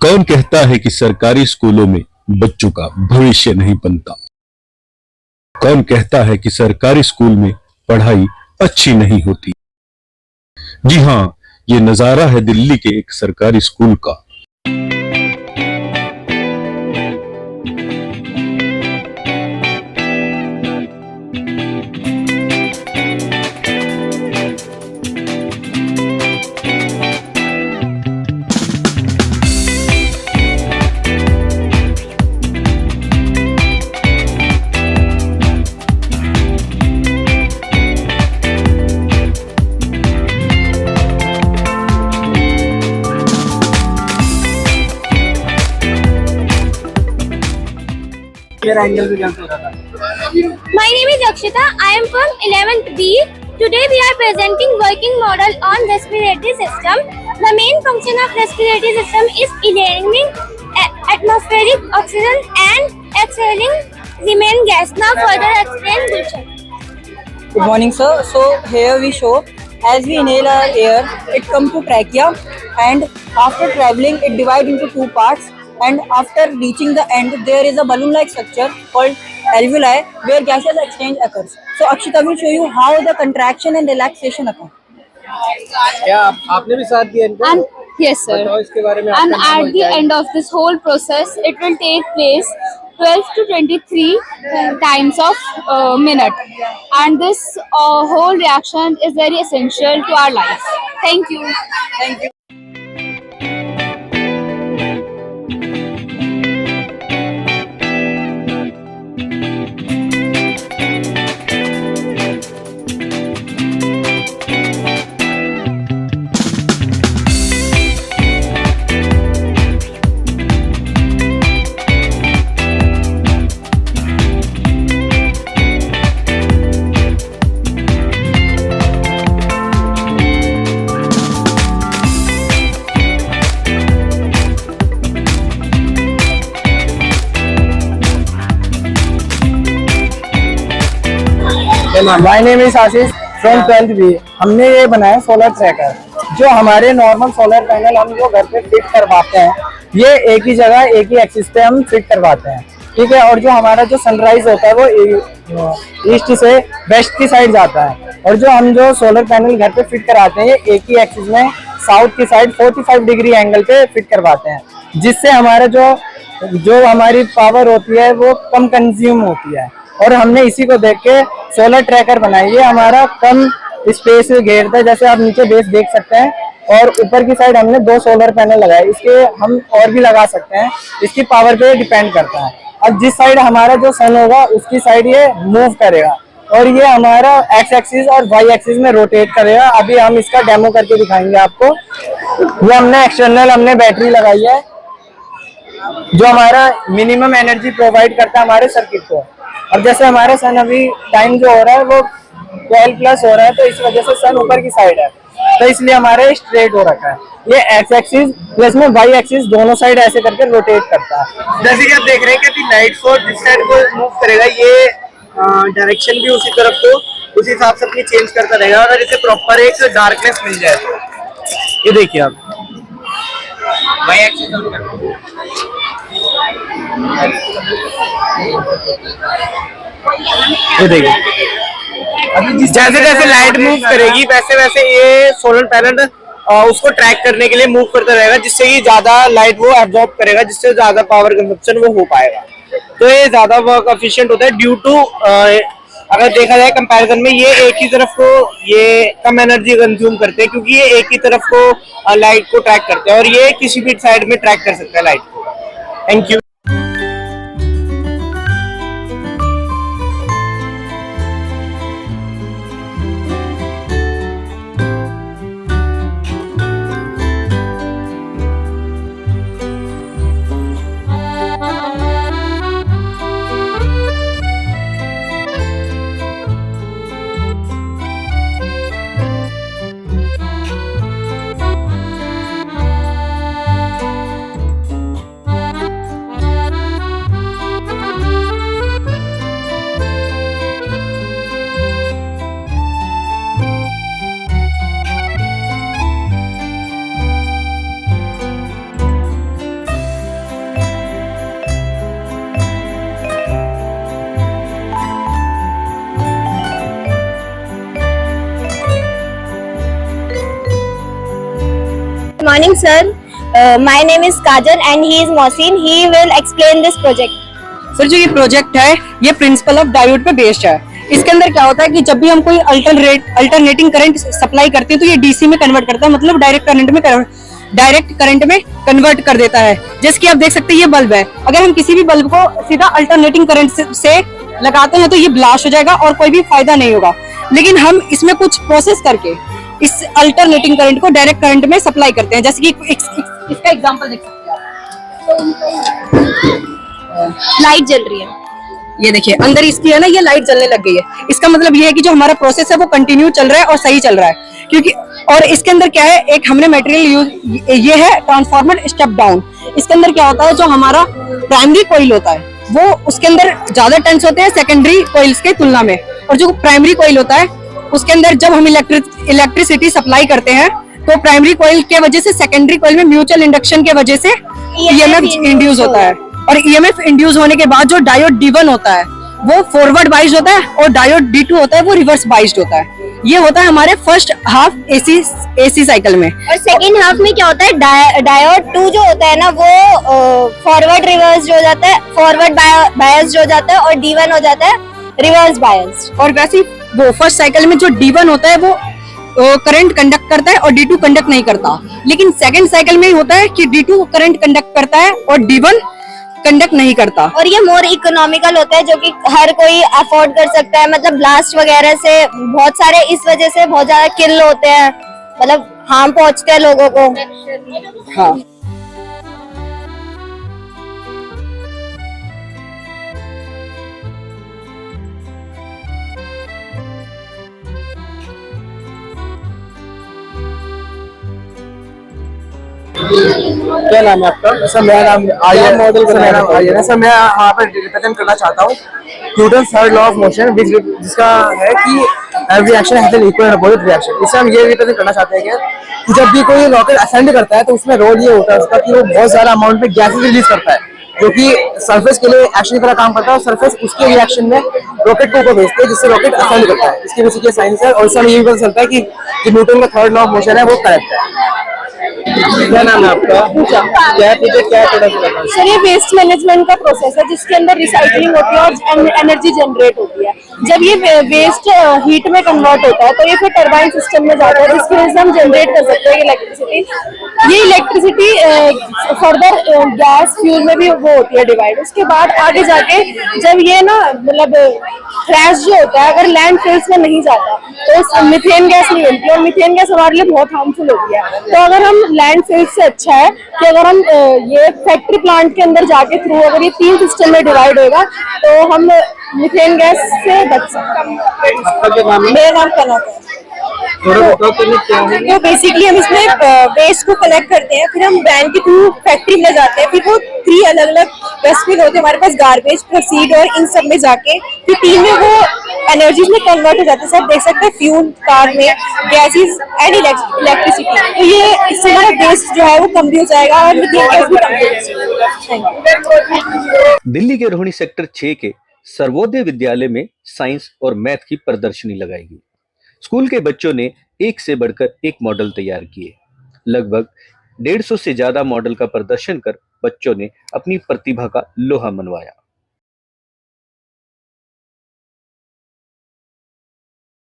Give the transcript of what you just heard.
कौन कहता है कि सरकारी स्कूलों में बच्चों का भविष्य नहीं बनता? कौन कहता है कि सरकारी स्कूल में पढ़ाई अच्छी नहीं होती? जी हां, ये नजारा है दिल्ली के एक सरकारी स्कूल का। My name is Akshita. I am from 11th B. Today we are presenting working model on respiratory system. The main function of respiratory system is inhaling atmospheric oxygen and exhaling remain gas. Now further explain Gulshan. Good morning, sir. So here we show as we inhale our air, it comes to trachea, and after traveling, it divides into two parts. And after reaching the end, there is a balloon-like structure called alveoli where gaseous exchange occurs. So Akshita will show you how the contraction and relaxation occur. क्या आपने भी साथ दिया इनको? And yes, sir. बताओ इसके बारे में। And at the end of this whole process, it will take place 12 to 23 times of minute. And this whole reaction is very essential to our life. Thank you. Thank you. My name is Ashish from 12th B. हमने ये बनाया solar tracker, जो हमारे normal solar panel हम जो घर पे fit करवाते हैं, ये एक ही जगह एक ही एक्सिस पे हम फिट करवाते हैं, ठीक है। और जो हमारा जो सनराइज होता है वो ईस्ट से वेस्ट की साइड जाता है, और जो सोलर पैनल घर पे फिट कराते हैं ये एक ही एक्सिस में साउथ की साइड 45 डिग्री एंगल पे फिट करवाते हैं, जिससे हमारा जो हमारी पावर होती है वो कम कंज्यूम होती है। और हमने इसी को देख के सोलर ट्रैकर बनाई है। हमारा कम स्पेस घेरता है, जैसे आप नीचे बेस देख सकते हैं, और ऊपर की साइड हमने 2 सोलर पैनल लगाए। इसके हम और भी लगा सकते हैं, इसकी पावर पे डिपेंड करता है। अब जिस साइड हमारा जो सन होगा उसकी साइड ये मूव करेगा, और ये हमारा एक्स एक्सिस और वाई एक्सिस में रोटेट करेगा। अभी हम इसका डेमो करके दिखाएंगे आपको। ये हमने एक्सटर्नल बैटरी लगाई है, जो हमारा मिनिमम एनर्जी प्रोवाइड करता है हमारे सर्किट को। अब जैसे हमारा सन अभी टाइम जो हो रहा है वो 12+ हो रहा है, तो इस वजह से सन ऊपर की साइड है, तो इसलिए हमारे स्ट्रेट हो रखा है। ये एक्स एक्सिस प्लस में वाई एक्सिस दोनों साइड ऐसे करके रोटेट करता है। जैसे कि आप देख रहे हैं कि लाइट को जिस साइड को मूव करेगा, ये डायरेक्शन भी उसी तरफ को उसी हिसाब से अपनी चेंज करता रहेगा, अगर इसे प्रॉपर एक डार्कनेस मिल जाए तो। ये देखिए आप वाई एक्सिस ये देखिए, जैसे जैसे लाइट मूव करेगी वैसे वैसे ये सोलर पैनल उसको ट्रैक करने के लिए मूव करता रहेगा, जिससे कि ज्यादा लाइट वो एब्जॉर्ब करेगा, जिससे ज्यादा पावर कंजप्शन वो हो पाएगा। तो ये ज्यादा वर्क एफिशिएंट होता है ड्यू टू, अगर देखा जाए कंपैरिजन में, ये एक ही तरफ को ये कम एनर्जी कंज्यूम करते हैं, क्योंकि ये एक ही तरफ को लाइट को ट्रैक करते हैं, और ये किसी भी साइड में ट्रैक कर सकता है लाइट को। Thank you. morning, sir. My name is Kajal and he is Mohsin. He will explain this project. Sir जो ये प्रोजेक्ट है ये प्रिंसिपल ऑफ डायोड पे बेस्ड है। इसके अंदर क्या होता है कि जब भी हम कोई अल्टरनेटिंग करंट सप्लाई करते हैं तो ये डीसी में कन्वर्ट करता है, मतलब डायरेक्ट करंट में कन्वर्ट कर देता है। जैसे कि आप देख सकते हैं ये बल्ब है, अगर हम किसी भी बल्ब को सीधा अल्टरनेटिंग करंट से लगाते हैं तो ये ब्लास्ट हो जाएगा और कोई भी फायदा नहीं होगा। लेकिन हम इसमें कुछ प्रोसेस करके इस अल्टरनेटिंग करंट को डायरेक्ट करंट में सप्लाई करते हैं। जैसे कि इसका एग्जांपल देख सकते हैं आप, लाइट जल रही है। ये देखिए अंदर इसकी है ना, ये लाइट जलने लग गई है। इसका मतलब ये है कि जो हमारा प्रोसेस है वो कंटिन्यू चल रहा है और सही चल रहा है। क्योंकि और इसके अंदर क्या है, एक हमने मटेरियल यूज, ये है ट्रांसफार्मर स्टेप डाउन। इसके अंदर क्या होता है, जो हमारा प्राइमरी कॉइल होता है वो उसके अंदर ज्यादा टर्न्स होते हैं सेकेंडरी कॉइल्स के तुलना में, और जो प्राइमरी कॉइल होता है उसके अंदर जब हम इलेक्ट्रिसिटी सप्लाई करते हैं तो प्राइमरी कॉइल के वजह से सेकेंडरी कॉइल में म्यूचुअल इंडक्शन के वजह से ईएमएफ इंड्यूस होता है, और ईएमएफ इंड्यूस होने के बाद जो डायोड D1 होता है वो फॉरवर्ड बाइज्ड होता है और डायोड D2 होता है वो रिवर्स बाइज्ड होता है। ये होता है हमारे फर्स्ट हाफ एसी साइकिल में। और सेकेंड हाफ में क्या होता है, डायोड 2 जो होता है ना वो फॉरवर्ड रिवर्स हो जाता है, फॉरवर्ड बायस्ड हो जाता है, और D1 हो जाता है रिवर्स बायस्ड। और वैसे ही वो फर्स्ट साइकिल में जो D1 होता है वो करंट कंडक्ट करता है और D2 कंडक्ट नहीं करता। लेकिन सेकंड साइकिल में होता है कि D2 करंट कंडक्ट करता है और D1 कंडक्ट नहीं करता। और ये मोर इकोनॉमिकल होता है, जो कि हर कोई अफोर्ड कर सकता है। मतलब ब्लास्ट वगैरह से बहुत सारे इस वजह से बहुत ज्यादा किल होते हैं, मतलब हार्म पहुंचते हैं लोगों को। हाँ क्या नाम है आपका? सर मेरा नाम आर्यन मॉडल का मेरा नाम आर्यन है। सर मैं यहाँ पर रिप्रेजेंट करना चाहता हूँ Newton's third law of motion, जिसका है कि every action has an equal and opposite reaction. इससे हम ये रिप्रेजेंट करना चाहते हैं कि जब भी कोई रॉकेट असेंड करता है तो उसमें रोल ये होता है उसका कि वो बहुत ज्यादा अमाउंट में गैसेस रिलीज करता है, जो कि सरफेस के लिए एक्शन की तरह काम करता है, और सरफेस उसके रिएक्शन में रॉकेट को ऊपर भेजते हैं जिससे रॉकेट असेंड करता है। इसकी बेसिक ये साइंस है, और इससे हमें ये भी पता चलता है कि न्यूटन का थर्ड लॉ ऑफ मोशन है वो करेक्ट है। क्या नाम है आपका? क्या प्रोजेक्ट, क्या प्रोडक्ट? सर ये वेस्ट मैनेजमेंट का प्रोसेस है जिसके अंदर रिसाइकलिंग होती है और एनर्जी जनरेट होती है। जब ये वेस्ट हीट में कन्वर्ट होता है तो ये फिर टरबाइन सिस्टम में जाता है, जिसकी वजह से हम जनरेट कर सकते हैं इलेक्ट्रिसिटी। ये इलेक्ट्रिसिटी फर्दर गैस फ्यूल में भी वो होती है डिवाइड। उसके बाद आगे जाके जब ये ना मतलब फ्लैश जो होता है अगर लैंड फिल्स में नहीं जाता तो मीथेन गैस नहीं बनती, और मीथेन गैस हमारे लिए बहुत हार्मफुल होती है। तो अगर हम लैंड फिल्स से अच्छा है कि अगर हम ये फैक्ट्री प्लांट के अंदर जाके थ्रू अगर ये 3 सिस्टम में डिवाइड होगा तो हम मीथेन गैस से बच सकते हैं। मेरा नाम कनक है। तो बेसिकली हम इसमें वेस्ट को कलेक्ट करते हैं, फिर हम वैन के थ्रू फैक्ट्री में जाते हैं, फिर वो 3 अलग अलग डस्टबिन होते हैं हमारे पास, गार्बेज, प्रोसीड और इन सब में जाके फिर 3 में वो एनर्जीज में कन्वर्ट हो जाते हैं। सब देख सकते हैं फ्यूल, कार में गैसेस एंड इलेक्ट्रिसिटी। तो ये इससे हमारा वेस्ट जो है वो कम भी हो जाएगा और मीथेन गैस भी कम हो जाएगा। दिल्ली के रोहिणी सेक्टर 6 के सर्वोदय विद्यालय में साइंस और मैथ की प्रदर्शनी लगाई गई। स्कूल के बच्चों ने एक से बढ़कर एक मॉडल तैयार किए। लगभग 150 से ज्यादा मॉडल का प्रदर्शन कर बच्चों ने अपनी प्रतिभा का लोहा मनवाया।